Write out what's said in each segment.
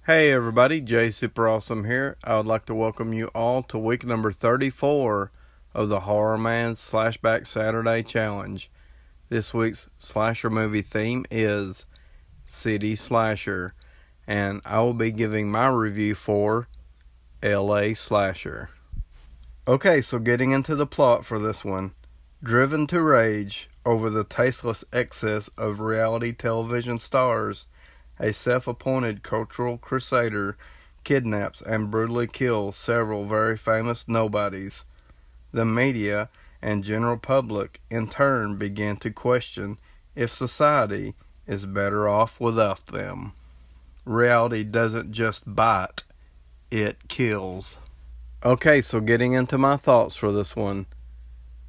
Hey everybody, Jay Super Awesome here. I would like to welcome you all to week number 34 of the TheHORRORman's SlashBack Saturday Challenge. This week's slasher movie theme is City Slasher, and I will be giving my review for LA Slasher. Okay, so getting into the plot for this one. Driven to rage over the tasteless excess of reality television stars, a self-appointed cultural crusader kidnaps and brutally kills several very famous nobodies. The media and general public in turn begin to question if society is better off without them. Reality doesn't just bite, it kills. Okay, so getting into my thoughts for this one.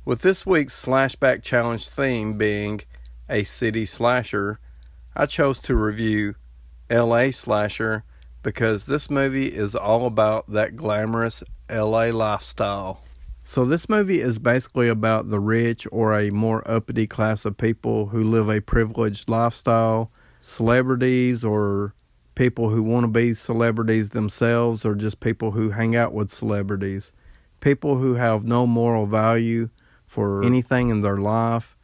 With this week's SlashBack Challenge theme being a city slasher, I chose to review LA Slasher because this movie is all about that glamorous LA lifestyle. So this movie is basically about the rich or a more uppity class of people who live a privileged lifestyle, celebrities or people who want to be celebrities themselves, or just people who hang out with celebrities, people who have no moral value for anything in their life,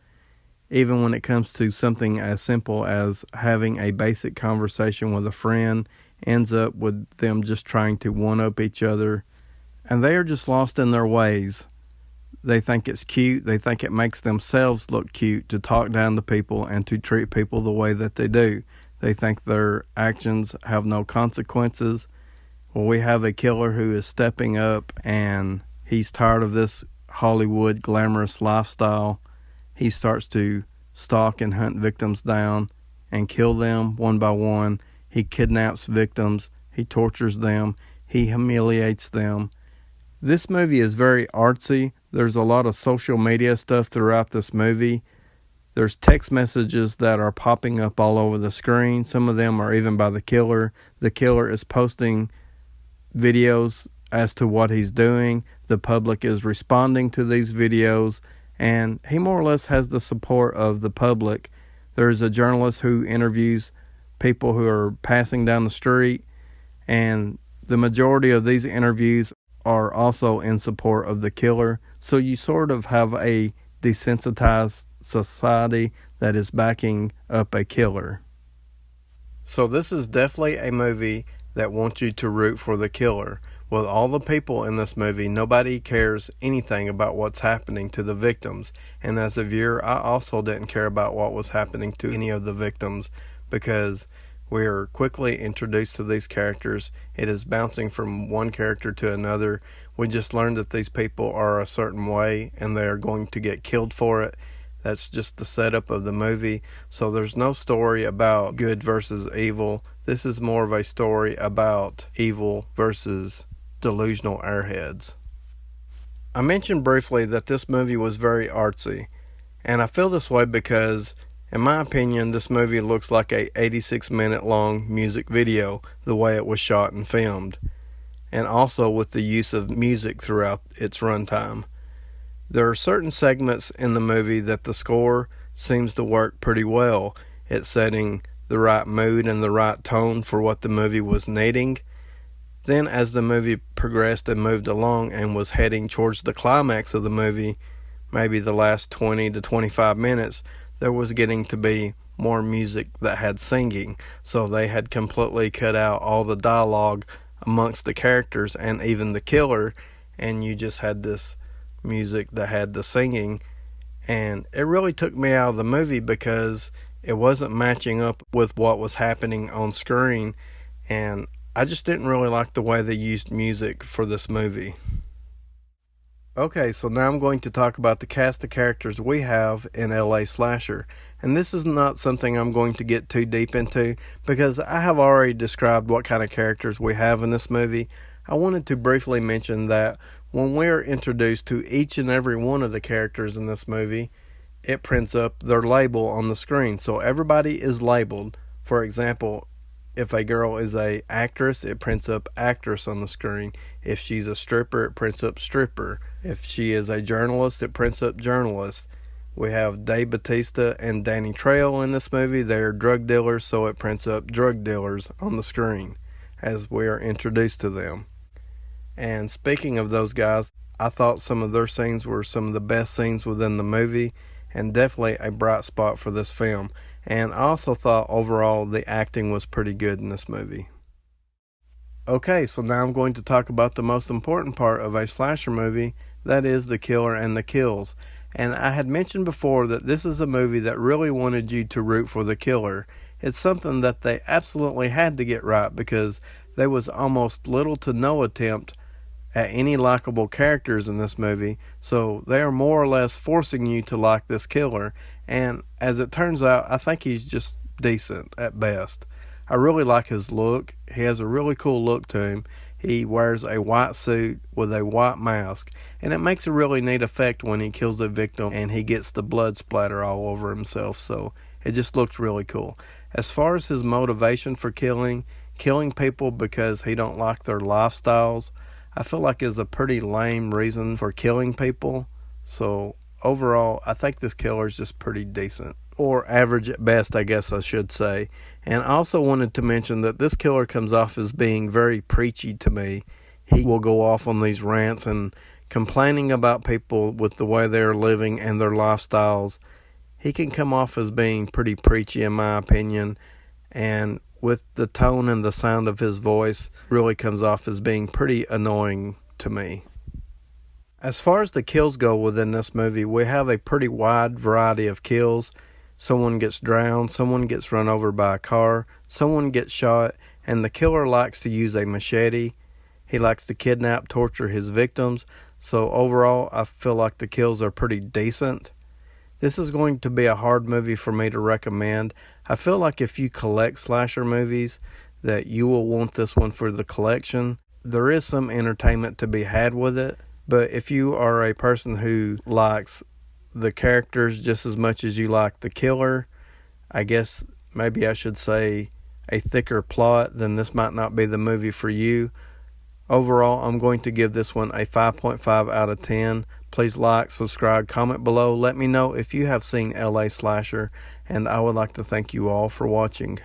even when it comes to something as simple as having a basic conversation with a friend, ends up with them just trying to one-up each other. And they are just lost in their ways. They think it's cute. They think it makes themselves look cute to talk down to people and to treat people the way that they do. They think their actions have no consequences. Well, we have a killer who is stepping up, and he's tired of this Hollywood glamorous lifestyle. He starts to stalk and hunt victims down and kill them one by one. He kidnaps victims. He tortures them. He humiliates them. This movie is very artsy. There's a lot of social media stuff throughout this movie. There's text messages that are popping up all over the screen. Some of them are even by the killer. The killer is posting videos as to what he's doing. The public is responding to these videos, and he more or less has the support of the public. There's a journalist who interviews people who are passing down the street, and the majority of these interviews are also in support of the killer. So you sort of have a desensitized society that is backing up a killer. So this is definitely a movie that wants you to root for the killer. With all the people in this movie, nobody cares anything about what's happening to the victims. And as a viewer, I also didn't care about what was happening to any of the victims, because we are quickly introduced to these characters. It is bouncing from one character to another. We just learned that these people are a certain way and they are going to get killed for it. That's just the setup of the movie. So there's no story about good versus evil. This is more of a story about evil versus delusional airheads. I mentioned briefly that this movie was very artsy, and I feel this way because, in my opinion, this movie looks like a 86-minute long music video, the way it was shot and filmed, and also with the use of music throughout its runtime. There are certain segments in the movie that the score seems to work pretty well. It's setting the right mood and the right tone for what the movie was needing. Then as the movie progressed and moved along and was heading towards the climax of the movie, maybe the last 20 to 25 minutes, there was getting to be more music that had singing. So they had completely cut out all the dialogue amongst the characters and even the killer, and you just had this music that had the singing. And it really took me out of the movie because it wasn't matching up with what was happening on screen, and I just didn't really like the way they used music for this movie. Okay, so now I'm going to talk about the cast of characters we have in LA Slasher. And this is not something I'm going to get too deep into because I have already described what kind of characters we have in this movie. I wanted to briefly mention that when we're introduced to each and every one of the characters in this movie, it prints up their label on the screen. So everybody is labeled. For example, if a girl is a actress, it prints up actress on the screen. If she's a stripper, it prints up stripper. If she is a journalist, it prints up journalist. We have Bautista and Trejo in this movie. They're drug dealers, so it prints up drug dealers on the screen. as we are introduced to them. And speaking of those guys, I thought some of their scenes were some of the best scenes within the movie, and definitely a bright spot for this film. And I also thought overall the acting was pretty good in this movie. Okay, so now I'm going to talk about the most important part of a slasher movie, that is the killer and the kills. And I had mentioned before that this is a movie that really wanted you to root for the killer. It's something that they absolutely had to get right because there was almost little to no attempt at any likable characters in this movie, so they are more or less forcing you to like this killer, and as it turns out, I think he's just decent at best. I really like his look. He has a really cool look to him. He wears a white suit with a white mask, and it makes a really neat effect when he kills a victim and he gets the blood splatter all over himself, so it just looks really cool. As far as his motivation for killing people because he don't like their lifestyles, I feel like is a pretty lame reason for killing people. So overall, I think this killer is just pretty decent. Or average at best, I guess I should say. And I also wanted to mention that this killer comes off as being very preachy to me. He will go off on these rants and complaining about people with the way they're living and their lifestyles. He can come off as being pretty preachy in my opinion. And with the tone and the sound of his voice, really comes off as being pretty annoying to me. As far as the kills go within this movie, we have a pretty wide variety of kills. Someone gets drowned, someone gets run over by a car, someone gets shot, and the killer likes to use a machete. He likes to kidnap, torture his victims. So overall, I feel like the kills are pretty decent. This is going to be a hard movie for me to recommend. I feel like if you collect slasher movies, that you will want this one for the collection. There is some entertainment to be had with it, but if you are a person who likes the characters just as much as you like the killer, I guess maybe I should say a thicker plot, then this might not be the movie for you. Overall, I'm going to give this one a 5.5 out of 10. Please like, subscribe, comment below. Let me know if you have seen LA Slasher, and I would like to thank you all for watching.